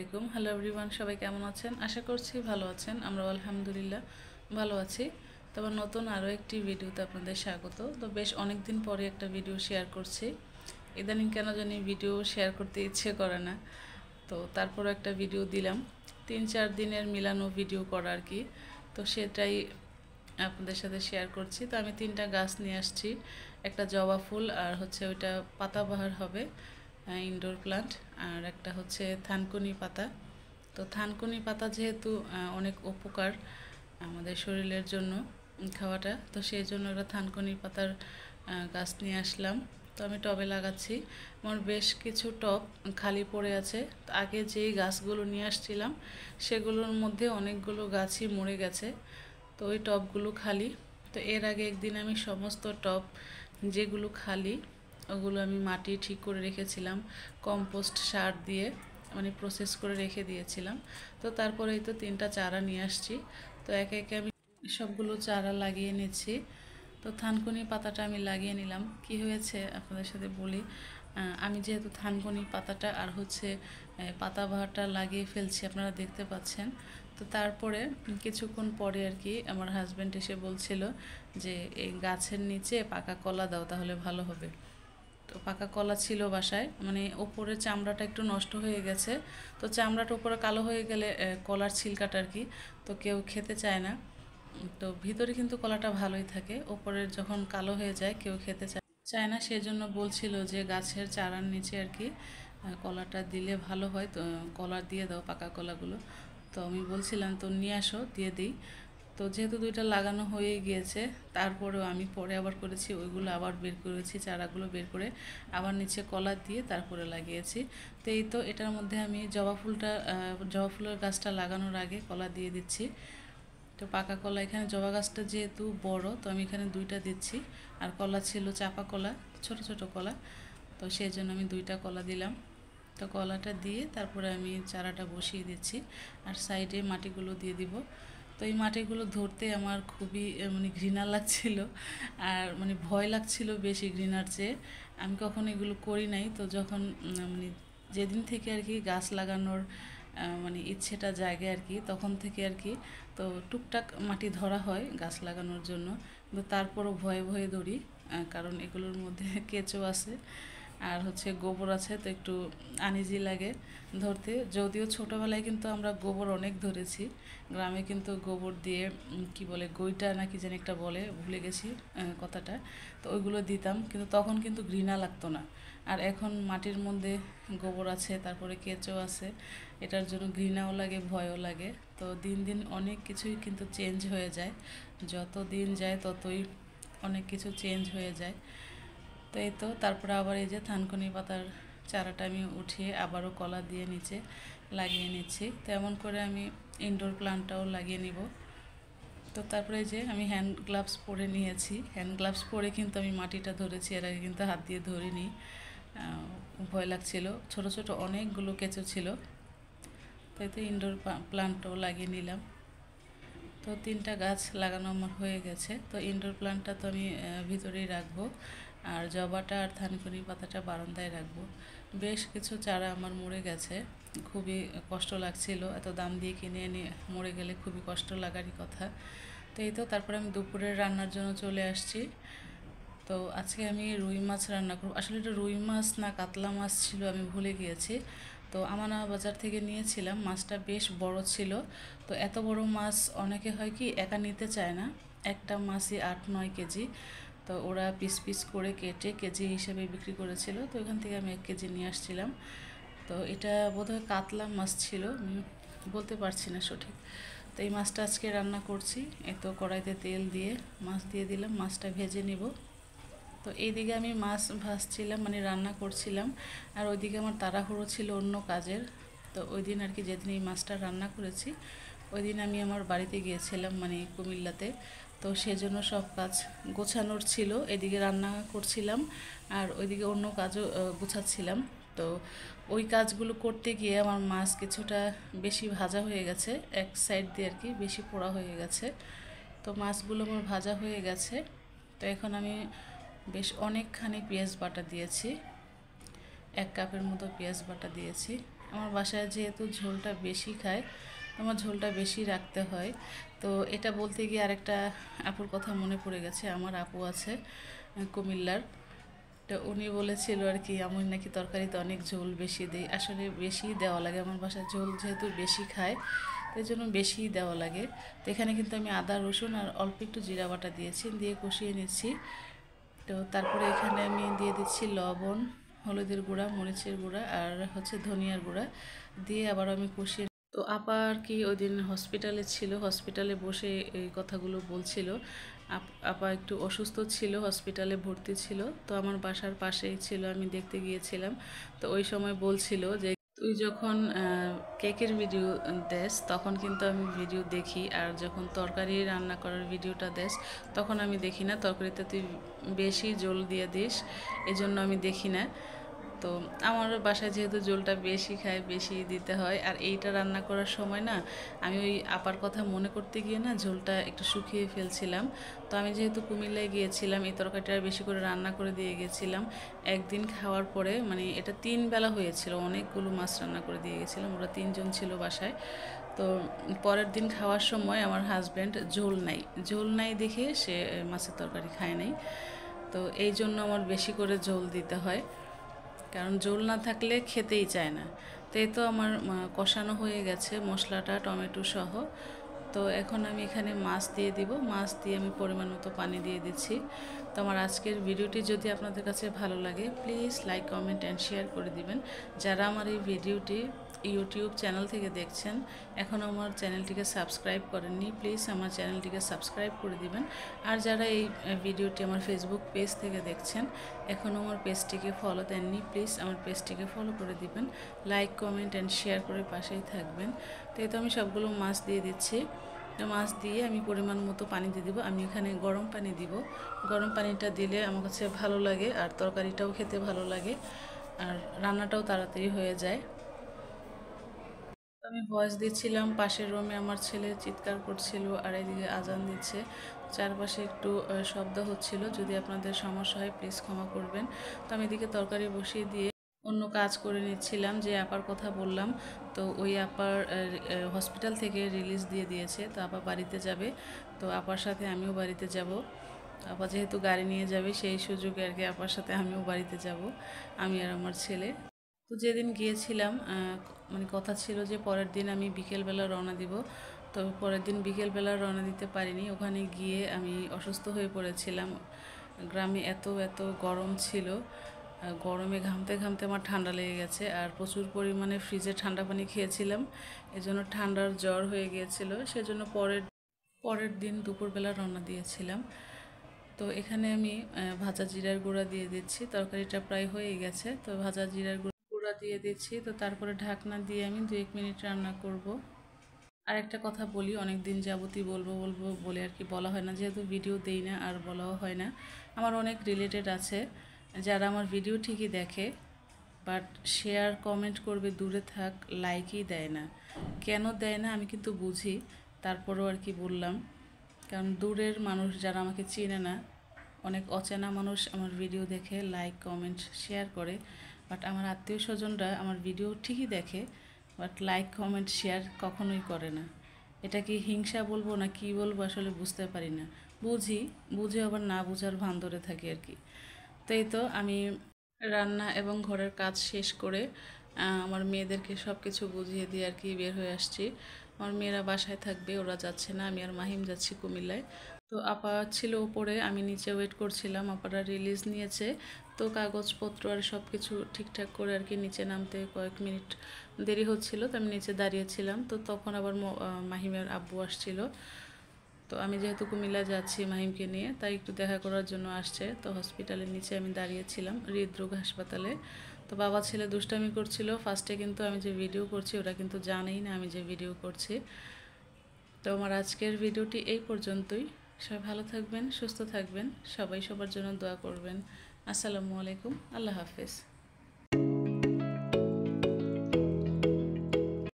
আলাইকুম। Hello everyone, সবাই কেমন আছেন? আশা করছি ভালো আছেন। আমরা আলহামদুলিল্লাহ ভালো আছি। তবে নতুন আরও একটি ভিডিওতে আপনাদের স্বাগত। তো বেশ অনেক দিন পরে একটা ভিডিও শেয়ার করছি। ইদানিং কেন জানি ভিডিও শেয়ার করতে ইচ্ছে করে না, তো তারপর একটা ভিডিও দিলাম। 3-4 দিনের মিলানো ভিডিও করা আর কি। তো সেটাই আপনাদের সাথে শেয়ার করছি। তো আমি 3টা গাছ নিয়ে আসছি, একটা জবা ফুল, আর হচ্ছে ওইটা পাতাবাহার হবে, ইনডোর প্লান্ট। আর একটা হচ্ছে থানকুনি পাতা। তো থানকুনি পাতা যেহেতু অনেক উপকার আমাদের শরীরের জন্য খাওয়াটা, তো সেই জন্য একটা থানকুনি পাতার গাছ নিয়ে আসলাম। তো আমি টবে লাগাচ্ছি। আমার বেশ কিছু টব খালি পড়ে আছে। আগে যেই গাছগুলো নিয়ে আসছিলাম সেগুলোর মধ্যে অনেকগুলো গাছই মরে গেছে, তো ওই টবগুলো খালি। তো এর আগে একদিন আমি সমস্ত টব যেগুলো খালি ওগুলো আমি মাটি ঠিক করে রেখেছিলাম, কম্পোস্ট সার দিয়ে মানে প্রসেস করে রেখে দিয়েছিলাম। তো তারপরেই তো 3টা চারা নিয়ে আসছি। তো একে একে আমি সবগুলো চারা লাগিয়ে নিচ্ছি। তো থানকুনি পাতাটা আমি লাগিয়ে নিলাম। কি হয়েছে আপনাদের সাথে বলি। আমি যেহেতু থানকুনি পাতাটা আর হচ্ছে পাতাবাহারটা লাগিয়ে ফেলছি, আপনারা দেখতে পাচ্ছেন। তো তারপরে কিছুক্ষণ পরে আর কি আমার হাজব্যান্ড এসে বলছিল যে এই গাছের নিচে পাকা কলা দাও, তাহলে ভালো হবে। তো পাকা কলা ছিল বাসায়, মানে ওপরের চামড়াটা একটু নষ্ট হয়ে গেছে। তো চামড়াটা উপরে কালো হয়ে গেলে কলার ছিলকাটা আর কি, তো কেউ খেতে চায় না। তো ভিতরে কিন্তু কলাটা ভালোই থাকে, ওপরের যখন কালো হয়ে যায় কেউ খেতে চায় না। সেজন্য বলছিল যে গাছের চারার নিচে আর কি কলাটা দিলে ভালো হয়, তো কলা দিয়ে দাও, পাকা কলাগুলো। তো আমি বলছিলাম তো নিয়ে আসো, দিয়ে দিই। তো যেহেতু 2টা লাগানো হয়ে গিয়েছে, তারপরেও আমি পরে আবার করেছি, ওইগুলো আবার বের করেছি, চারাগুলো বের করে আবার নিচে কলা দিয়ে তারপরে লাগিয়েছি। তো এই তো এটার মধ্যে আমি জবা ফুলের গাছটা লাগানোর আগে কলা দিয়ে দিচ্ছি। তো পাকা কলা, এখানে জবা গাছটা যেহেতু বড়, তো আমি এখানে 2টা দিচ্ছি। আর কলা ছিল চাপা কলা, ছোট ছোট কলা, তো সেই জন্য আমি 2টা কলা দিলাম। তো কলাটা দিয়ে তারপরে আমি চারাটা বসিয়ে দিচ্ছি, আর সাইডে মাটিগুলো দিয়ে দিব। তো এই মাটিগুলো ধরতে আমার খুবই মানে ঘৃণা লাগছিল, আর মানে ভয় লাগছিল বেশি ঘৃণার চেয়ে। আমি কখনো এগুলো করি নাই। তো যখন মানে যেদিন থেকে আর কি গাছ লাগানোর মানে ইচ্ছেটা জাগে আর কি, তখন থেকে আর কি তো টুকটাক মাটি ধরা হয় গাছ লাগানোর জন্য। কিন্তু তারপরও ভয়ে ভয়ে ধরি, কারণ এগুলোর মধ্যে কেঁচো আছে আর হচ্ছে গোবর আছে, তো একটু আনইজি লাগে ধরতে। যদিও ছোটোবেলায় কিন্তু আমরা গোবর অনেক ধরেছি, গ্রামে কিন্তু গোবর দিয়ে কি বলে গইটা নাকি যেন একটা বলে, ভুলে গেছি কথাটা। তো ওইগুলো দিতাম, কিন্তু তখন কিন্তু ঘৃণা লাগতো না। আর এখন মাটির মধ্যে গোবর আছে, তারপরে কেঁচো আছে, এটার জন্য ঘৃণাও লাগে, ভয়ও লাগে। তো দিন দিন অনেক কিছুই কিন্তু চেঞ্জ হয়ে যায়, যত দিন যায় ততই অনেক কিছু চেঞ্জ হয়ে যায়। তো এই তো তারপরে আবার এই যে থানকুনি পাতার চারাটা আমি উঠিয়ে আবারও কলা দিয়ে নিচে লাগিয়ে নিচ্ছি। তো এমন করে আমি ইনডোর প্লান্টটাও লাগিয়ে নিব। তো তারপরে যে আমি হ্যান্ড গ্লাভস পরে নিয়েছি, হ্যান্ড গ্লাভস পরে কিন্তু আমি মাটিটা ধরেছি, এর আগে কিন্তু হাত দিয়ে ধরিনি, ভয় লাগছিল। ছোট ছোট অনেকগুলো কেঁচো ছিল। তাই তো ইনডোর প্লান্টটাও লাগিয়ে নিলাম। তো 3টা গাছ লাগানো আমার হয়ে গেছে। তো ইনডোর প্লান্টটা তো আমি ভিতরেই রাখবো, আর জবাটা আর থানকুনি পাতাটা বারান্দায় রাখবো। বেশ কিছু চারা আমার মরে গেছে, খুবই কষ্ট লাগছিল। এত দাম দিয়ে কিনে এনে মরে গেলে খুবই কষ্ট লাগারই কথা। তো এই তো তারপরে আমি দুপুরের রান্নার জন্য চলে আসছি। তো আজকে আমি রুই মাছ রান্না করব। আসলে এটা রুই মাছ না কাতলা মাছ ছিল, আমি ভুলে গিয়েছি। তো আমানা বাজার থেকে নিয়েছিলাম, মাছটা বেশ বড় ছিল। তো এত বড় মাছ অনেকে হয় কি একা নিতে চায় না, একটা মাছই 8-9 কেজি। তো ওরা পিস পিস করে কেটে কেজি হিসেবে বিক্রি করেছিল, তো ওখান থেকে আমি 1 কেজি নিয়ে আসছিলাম। তো এটা বোধহয় কাতলা মাছ ছিল, আমি বলতে পারছি না সঠিক। তো এই মাছটা আজকে রান্না করছি। এই তো কড়াইতে তেল দিয়ে মাছ দিয়ে দিলাম, মাছটা ভেজে নিব। তো এইদিকে আমি মাছ ভাজছিলাম, মানে রান্না করছিলাম, আর ওইদিকে আমার তাড়াহুড়ো ছিল অন্য কাজের। তো ওই দিন আর কি যেদিন এই মাছটা রান্না করেছি, ওই দিন আমি আমার বাড়িতে গিয়েছিলাম, মানে কুমিল্লাতে। তো সেজন্য সব কাজ গোছানোর ছিল, এদিকে রান্না করছিলাম আর ওইদিকে অন্য কাজও গোছাচ্ছিলাম। তো ওই কাজগুলো করতে গিয়ে আমার মাছ কিছুটা বেশি ভাজা হয়ে গেছে, এক সাইড দিয়ে আর কি বেশি পোড়া হয়ে গেছে। তো মাছগুলো আমার ভাজা হয়ে গেছে। তো এখন আমি বেশ অনেকখানি পেঁয়াজ বাটা দিয়েছি, 1 কাপের মতো পেঁয়াজ বাটা দিয়েছি। আমার বাসায় যেহেতু ঝোলটা বেশি খায়, আমার ঝোলটা বেশি রাখতে হয়। তো এটা বলতে গিয়ে আরেকটা আপুর কথা মনে পড়ে গেছে। আমার আপু আছে কুমিল্লার, তো উনি বলেছিল আর কি, আমি নাকি তরকারিতে অনেক ঝোল বেশি দিই। আসলে বেশি দেওয়া লাগে, আমার বাসায় ঝোল যেহেতু বেশি খায় এই জন্য বেশিই দেওয়া লাগে। তো এখানে কিন্তু আমি আদা রসুন আর অল্প একটু জিরা বাটা দিয়েছি, দিয়ে কষিয়ে নিচ্ছি। তো তারপরে এখানে আমি দিয়ে দিচ্ছি লবণ, হলুদের গুঁড়া, মরিচের গুঁড়া আর হচ্ছে ধনিয়ার গুঁড়া দিয়ে আবার আমি কষিয়ে। তো আপা আর কি ওই দিন হসপিটালে ছিল, হসপিটালে বসে এই কথাগুলো বলছিল। আপা একটু অসুস্থ ছিল, হসপিটালে ভর্তি ছিল। তো আমার বাসার পাশেই ছিল, আমি দেখতে গিয়েছিলাম। তো ওই সময় বলছিল যে তুই যখন কেকের ভিডিও দেস তখন কিন্তু আমি ভিডিও দেখি, আর যখন তরকারি রান্না করার ভিডিওটা দেস তখন আমি দেখি না, তরকারিতে তুই বেশি জল দিয়ে দিস, এজন্য আমি দেখি না। তো আমার বাসায় যেহেতু জলটা বেশি খায়, বেশি দিতে হয়। আর এইটা রান্না করার সময় না আমি ওই আপার কথা মনে করতে গিয়ে না ঝোলটা একটু শুকিয়ে ফেলছিলাম। তো আমি যেহেতু কুমিল্লায় গিয়েছিলাম, এই তরকারিটা বেশি করে রান্না করে দিয়ে গেছিলাম। একদিন খাওয়ার পরে মানে এটা 3 বেলা হয়েছিল, অনেকগুলো মাছ রান্না করে দিয়ে গেছিলাম, ওরা 3 জন ছিল বাসায়। তো পরের দিন খাওয়ার সময় আমার হাজব্যান্ড ঝোল নাই দেখে সে মাছের তরকারি খায় নাই। তো এই জন্য আমার বেশি করে ঝোল দিতে হয়, কারণ ঝোল না থাকলে খেতেই চায় না। তো এই তো আমার কষানো হয়ে গেছে মশলাটা টমেটো সহ। তো এখন আমি এখানে মাছ দিয়ে দিব, মাছ দিয়ে আমি পরিমাণ মতো পানি দিয়ে দিচ্ছি। তো আমার আজকের ভিডিওটি যদি আপনাদের কাছে ভালো লাগে please like comment and share করে দিবেন। যারা আমার এই ভিডিওটি ইউটিউব চ্যানেল থেকে দেখছেন, এখনও আমার চ্যানেলটিকে সাবস্ক্রাইব করেননি, প্লিজ আমার চ্যানেলটিকে সাবস্ক্রাইব করে দিবেন। আর যারা এই ভিডিওটি আমার ফেসবুক পেজ থেকে দেখছেন, এখনও আমার পেজটিকে ফলো দেননি, প্লিজ আমার পেজটিকে ফলো করে দিবেন, লাইক কমেন্ট অ্যান্ড শেয়ার করে পাশেই থাকবেন। তো এই তো আমি সবগুলো মাছ দিয়ে দিচ্ছি। তো মাছ দিয়ে আমি পরিমাণ মতো পানি দিয়ে দিব। আমি এখানে গরম পানি দিব, গরম পানিটা দিলে আমার কাছে ভালো লাগে আর তরকারিটাও খেতে ভালো লাগে আর রান্নাটাও তাড়াতাড়ি হয়ে যায়। আমি ভয়েস দিচ্ছিলাম, পাশের রুমে আমার ছেলে চিৎকার করছিল আর এদিকে আজান দিচ্ছে, চারপাশে একটু শব্দ হচ্ছিল। যদি আপনাদের সমস্যা হয় প্লিজ ক্ষমা করবেন। তো আমি এদিকে তরকারি বসিয়ে দিয়ে অন্য কাজ করে নিচ্ছিলাম। যে আপার কথা বললাম, তো ওই আপার হসপিটাল থেকে রিলিজ দিয়ে দিয়েছে, তো আপা বাড়িতে যাবে। তো আপার সাথে আমিও বাড়িতে যাব। আপা যেহেতু গাড়ি নিয়ে যাবে সেই সুযোগে আর কি আপার সাথে আমিও বাড়িতে যাব, আমি আর আমার ছেলে। তো যেদিন গিয়েছিলাম মানে কথা ছিল যে পরের দিন আমি বিকেলবেলা রওনা দিব। তো পরের দিন বিকেলবেলা রওনা দিতে পারিনি, ওখানে গিয়ে আমি অসুস্থ হয়ে পড়েছিলাম। গ্রামে এত এত গরম ছিল, গরমে ঘামতে ঘামতে আমার ঠান্ডা লেগে গেছে আর প্রচুর পরিমাণে ফ্রিজে ঠান্ডা পানি খেয়েছিলাম, এজন্য ঠান্ডার জ্বর হয়ে গিয়েছিল। সেজন্য পরের দিন দুপুরবেলা রওনা দিয়েছিলাম। তো এখানে আমি ভাজা জিরার গুঁড়া দিয়ে দিচ্ছি, তরকারিটা প্রায় হয়ে গেছে। তো ভাজা জিরার গুঁড়া দিয়ে দিচ্ছি। তো তারপরে ঢাকনা দিয়ে আমি 2-1 মিনিট রান্না করব। আর একটা কথা বলি, অনেক দিন যাবতই বলবো বলবো বলে আর কি বলা হয় না, যেহেতু ভিডিও দেই না আর বলাও হয় না। আমার অনেক রিলেটেড আছে যারা আমার ভিডিও ঠিকই দেখে, বাট শেয়ার কমেন্ট করবে দূরে থাক, লাইকই দেয় না। কেন দেয় না আমি কিন্তু বুঝি, তারপরেও আর কি বললাম। কারণ দূরের মানুষ যারা আমাকে চেনে না, অনেক অচেনা মানুষ আমার ভিডিও দেখে লাইক কমেন্ট শেয়ার করে, বাট আমার আত্মীয় স্বজনরা আমার ভিডিও ঠিকই দেখে বাট লাইক কমেন্ট শেয়ার কখনোই করে না। এটা কি হিংসা বলবো না কি বলবো আসলে বুঝতে পারি না। বুঝে আবার না বুঝার ভান ধরে থাকি আর কি। তো এই তো আমি রান্না এবং ঘরের কাজ শেষ করে আমার মেয়েদেরকে সব কিছু বুঝিয়ে দিয়ে আর কি বের হয়ে আসছি। আমার মেয়েরা বাসায় থাকবে, ওরা যাচ্ছে না, আমি আর মাহিম যাচ্ছি কুমিল্লায়। তো আপা ছিল উপরে, আমি নিচে ওয়েট করছিলাম, আপারা রিলিজ নিয়েছে। তো কাগজপত্র আর সব কিছু ঠিকঠাক করে আর কি নিচে নামতে কয়েক মিনিট দেরি হচ্ছিল, তো আমি নিচে দাঁড়িয়েছিলাম। তো তখন আবার মাহিমের আব্বু আসছিল। তো আমি যেহেতু কুমিল্লা যাচ্ছি মাহিমকে নিয়ে, তাই একটু দেখা করার জন্য আসছে। তো হসপিটালের নিচে আমি দাঁড়িয়েছিলাম, হৃদরোগ হাসপাতালে। তো বাবা ছেলে দুষ্টামি করছিল ফার্স্টে, কিন্তু আমি যে ভিডিও করছি ওরা কিন্তু জানেই না আমি যে ভিডিও করছি। তো আমার আজকের ভিডিওটি এই পর্যন্তই। সবাই ভালো থাকবেন, সুস্থ থাকবেন, সবাই সবার জন্য দোয়া করবেন। আসসালামু আলাইকুম, আল্লাহ হাফেজ।